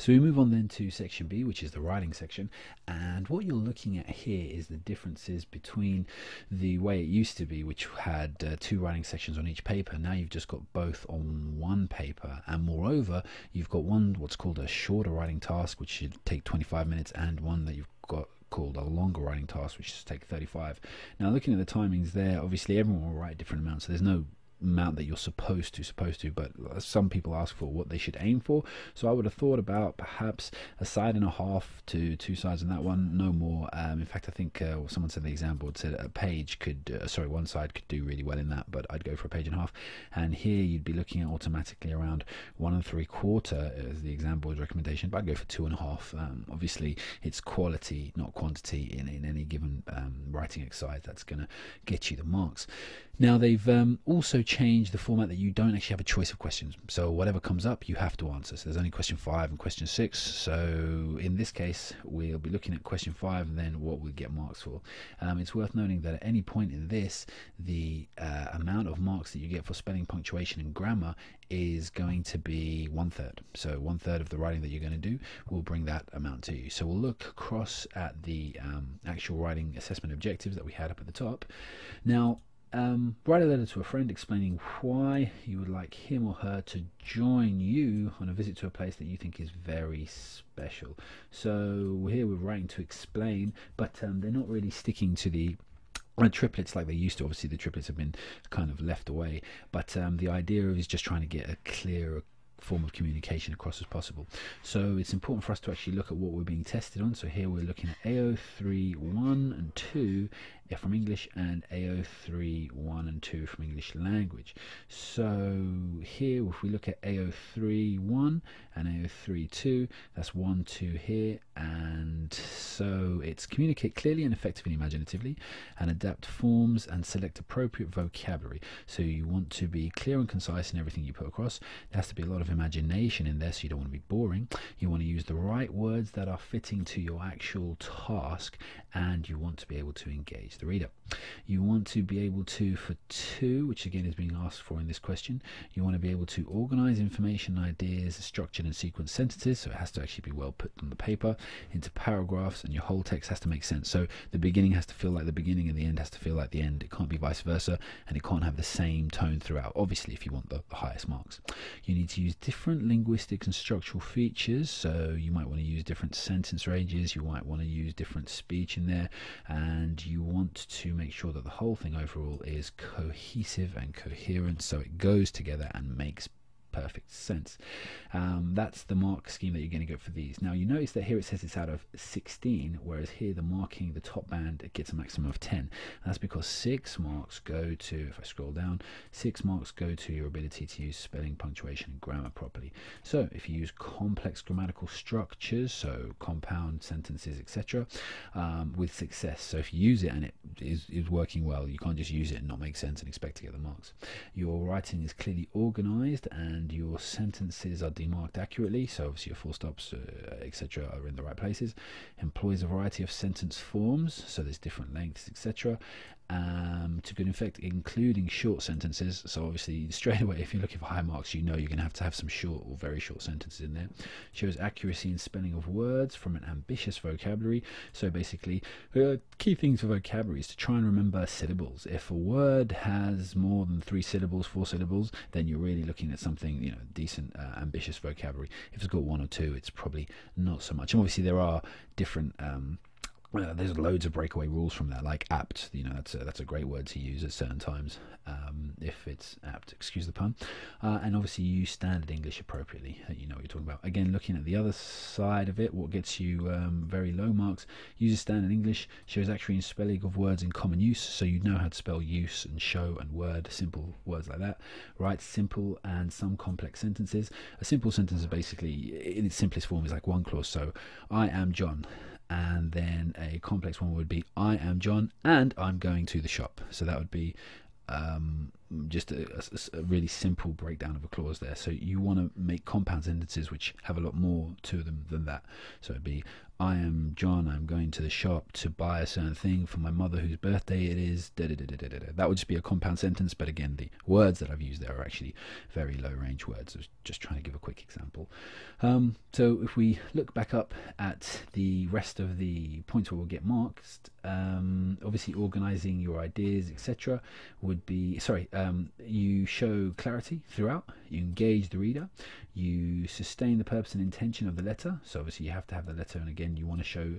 So we move on then to section B, which is the writing section. And what you're looking at here is the differences between the way it used to be, which had two writing sections on each paper. Now you've just got both on one paper, and moreover, you've got one what's called a shorter writing task, which should take 25 minutes, and one that you've got called a longer writing task, which should take 35. Now, looking at the timings there, obviously everyone will write different amounts, so there's no amount that you're supposed to, but some people ask for what they should aim for. So I would have thought about perhaps a side and a half to two sides on that one, no more. In fact, I think someone said the exam board said a page could one side could do really well in that, but I'd go for a page and a half. And here you'd be looking at automatically around 1 3/4 as the exam board's recommendation, but I'd go for 2.5. Obviously it's quality, not quantity, in any given writing exercise that's going to get you the marks. Now they've also changed the format that you don't actually have a choice of questions. So whatever comes up, you have to answer. So there's only question 5 and question 6. So in this case, we'll be looking at question 5 and then what we get marks for. It's worth noting that at any point in this, the amount of marks that you get for spelling, punctuation, and grammar is going to be 1/3. So 1/3 of the writing that you're going to do will bring that amount to you. So we'll look across at the actual writing assessment objectives that we had up at the top. Now, write a letter to a friend explaining why you would like him or her to join you on a visit to a place that you think is very special. So here we're writing to explain, but they're not really sticking to the triplets like they used to. Obviously the triplets have been kind of left away, but the idea is just trying to get a clearer form of communication across as possible. So it's important for us to actually look at what we're being tested on. So here we're looking at AO3 1 and 2 from English, and AO3 1 and 2 from English language. So here if we look at AO3 1 and AO3 2, that's 1 2 here, and so it's communicate clearly and effectively and imaginatively, and adapt forms and select appropriate vocabulary. So you want to be clear and concise in everything you put across. There has to be a lot of imagination in there, so you don't want to be boring. You want to use the right words that are fitting to your actual task, and you want to be able to engage the reader. You want to be able to, for 2, which again is being asked for in this question, you want to be able to organize information and ideas, structured and sequenced sentences, so it has to actually be well put on the paper, into paragraphs, and your whole text has to make sense. So the beginning has to feel like the beginning and the end has to feel like the end. It can't be vice versa, and it can't have the same tone throughout, obviously, if you want the highest marks. You need to use different linguistic and structural features, so you might want to use different sentence ranges, you might want to use different speech in there, and you want to make sure that the whole thing overall is cohesive and coherent, so it goes together and makes perfect sense. That's the mark scheme that you're going to get for these. Now you notice that here it says it's out of 16, whereas here the marking, the top band, it gets a maximum of 10. And that's because 6 marks go to, if I scroll down, 6 marks go to your ability to use spelling, punctuation, and grammar properly. So if you use complex grammatical structures, so compound sentences, etc., with success. So if you use it and it is working well, you can't just use it and not make sense and expect to get the marks. Your writing is clearly organized, and your sentences are demarked accurately, so obviously your full stops, etc., are in the right places. Employs a variety of sentence forms, so there's different lengths, etc., to good effect, including short sentences. So obviously straight away, if you're looking for high marks, you know you're going to have some short or very short sentences in there. Shows accuracy in spelling of words from an ambitious vocabulary. So basically, key things for vocabulary is to try and remember syllables. If a word has more than 3 syllables, 4 syllables, then you're really looking at something, decent, ambitious vocabulary. If it's got 1 or 2, it's probably not so much. And obviously there are different there's loads of breakaway rules from that, like apt. That's a great word to use at certain times, if it's apt, excuse the pun. And obviously you use standard English appropriately. You know what you're talking about. Again, looking at the other side of it, what gets you very low marks: uses standard English, shows accuracy in spelling of words in common use, so you know how to spell use and show and word, simple words like that. Writes simple and some complex sentences. A simple sentence is basically, in its simplest form, is like one clause. So I am John. And then a complex one would be I am John and I'm going to the shop. So that would be just a really simple breakdown of a clause there. So you want to make compound sentences which have a lot more to them than that. So it'd be, I am John, I'm going to the shop to buy a certain thing for my mother whose birthday it is. That would just be a compound sentence, but again, the words that I've used there are actually very low range words. I was just trying to give a quick example. So if we look back up at the rest of the points where we'll get marked, obviously organizing your ideas, etc. would be, you show clarity throughout, you engage the reader, you sustain the purpose and intention of the letter. So obviously you have to have the letter, and again you want to show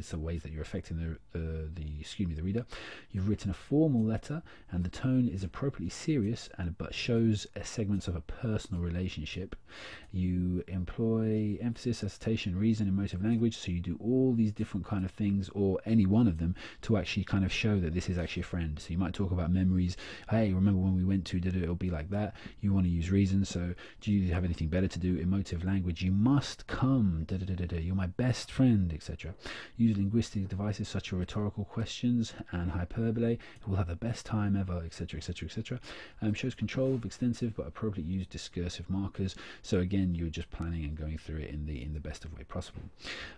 some ways that you're affecting the reader. You've written a formal letter, and the tone is appropriately serious, but shows segments of a personal relationship. You employ emphasis, assertion, reason, emotive language. So you do all these different kind of things, or any one of them, to actually kind of show that this is actually a friend. So you might talk about memories. Hey, remember when we went to it'll be like that. You want to use reason. So do you have anything better to do? Emotive language. You must come. You're my best friend, etc. Use linguistic devices such as rhetorical questions and hyperbole. We'll have the best time ever, etc., etc., etc. Shows control of extensive but appropriately used discursive markers. So again, you're just planning and going through it in the best of way possible.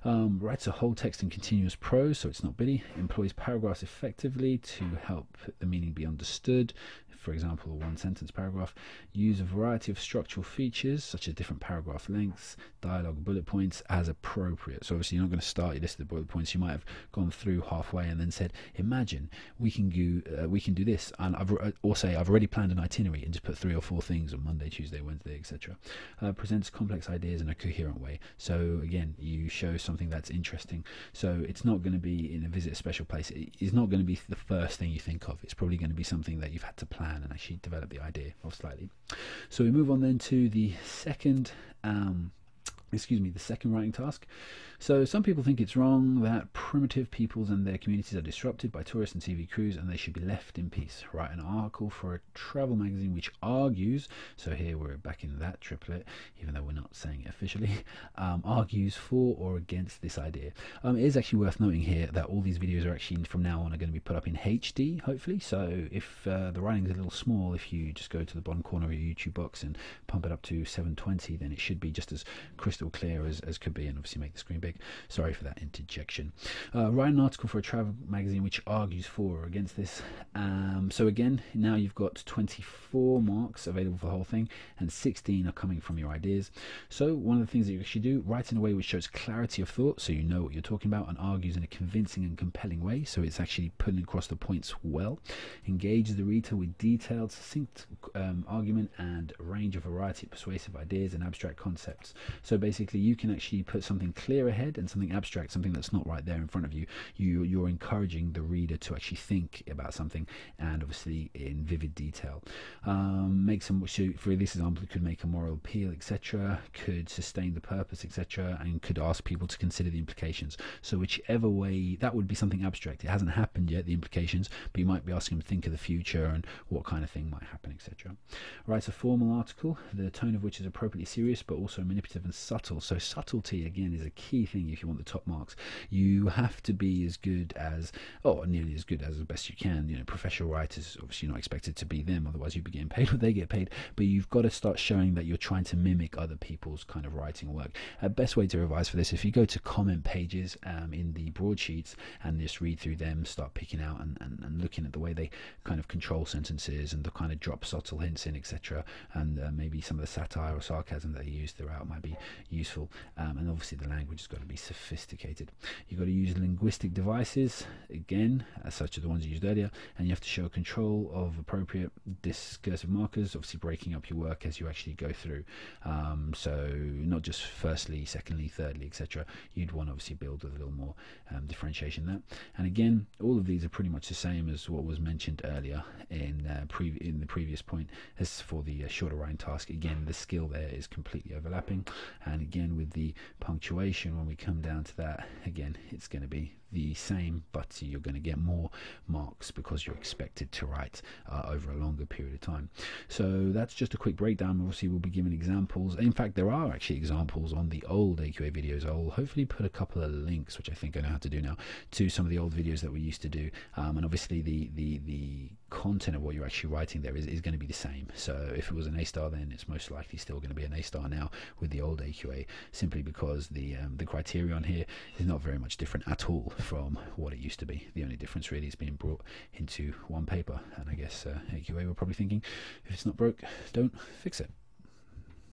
Writes a whole text in continuous prose, so it's not bitty. Employs paragraphs effectively to help the meaning be understood. For example, a one sentence paragraph. Use a variety of structural features such as different paragraph lengths, dialogue, bullet points as appropriate. So obviously you're not going to start your list of the bullet points. You might have gone through halfway and then said, imagine we can do this, and I've already planned an itinerary, and just put 3 or 4 things on Monday, Tuesday, Wednesday, etc. Presents complex ideas in a coherent way. So again, you show something that's interesting. So it's not going to be in a visit a special place. It's not going to be the first thing you think of. It's probably going to be something that you've had to plan and actually develop the idea of slightly. So we move on then to the second writing task. So some people think it's wrong that primitive peoples and their communities are disrupted by tourists and TV crews, and they should be left in peace. Write an article for a travel magazine which argues, so here we're back in that triplet, even though we're not saying it officially, argues for or against this idea. It is actually worth noting here that all these videos are actually from now on are going to be put up in HD, hopefully. So if the writing is a little small, if you just go to the bottom corner of your YouTube box and pump it up to 720, then it should be just as crystal clear as could be, and obviously make the screen big. Sorry for that interjection. Write an article for a travel magazine which argues for or against this. So again, now you've got 24 marks available for the whole thing, and 16 are coming from your ideas. So one of the things that you actually do, write in a way which shows clarity of thought, so you know what you're talking about, and argues in a convincing and compelling way, so it's actually putting across the points well. Engage the reader with detailed, succinct argument and a range of variety of persuasive ideas and abstract concepts. So basically you can actually put something clear ahead and something abstract, something that's not right there in front of you. You're encouraging the reader to actually think about something, and obviously in vivid detail. Make some, for this example, it could make a moral appeal, etc., could sustain the purpose, etc., and could ask people to consider the implications. So whichever way, that would be something abstract. It hasn't happened yet, the implications, but you might be asking them to think of the future and what kind of thing might happen, etc. Write a formal article, the tone of which is appropriately serious but also manipulative and subtle. So subtlety again is a key thing if you want the top marks. You have to be as good as, or nearly as good as best you can. You know, professional writers, obviously you're not expected to be them, otherwise you'd be getting paid what they get paid, but you've got to start showing that you're trying to mimic other people's kind of writing work. Best way to revise for this, if you go to comment pages in the broadsheets and just read through them, start picking out and looking at the way they kind of control sentences and the kind of drop subtle hints in, etc., and maybe some of the satire or sarcasm that they use throughout might be useful. And obviously the language has got to be sophisticated. You've got to use linguistic devices, again, such as the ones you used earlier, and you have to show control of appropriate discursive markers, obviously breaking up your work as you actually go through. So not just firstly, secondly, thirdly, etc. You'd want to obviously build with a little more differentiation there. And again, all of these are pretty much the same as what was mentioned earlier in the previous point. As for the shorter writing task, again, the skill there is completely overlapping, and again with the punctuation, when we come down to that, again it's going to be the same, but you're going to get more marks because you're expected to write over a longer period of time. So that's just a quick breakdown. Obviously we'll be giving examples. In fact, there are actually examples on the old AQA videos. I'll hopefully put a couple of links, which I think I know how to do now, to some of the old videos that we used to do, and obviously the content of what you're actually writing there is going to be the same. So if it was an A star, then it's most likely still going to be an A star now with the old AQA, simply because the criterion here is not very much different at all from what it used to be. The only difference really is being brought into one paper, and I guess AQA were probably thinking, if it's not broke, don't fix it.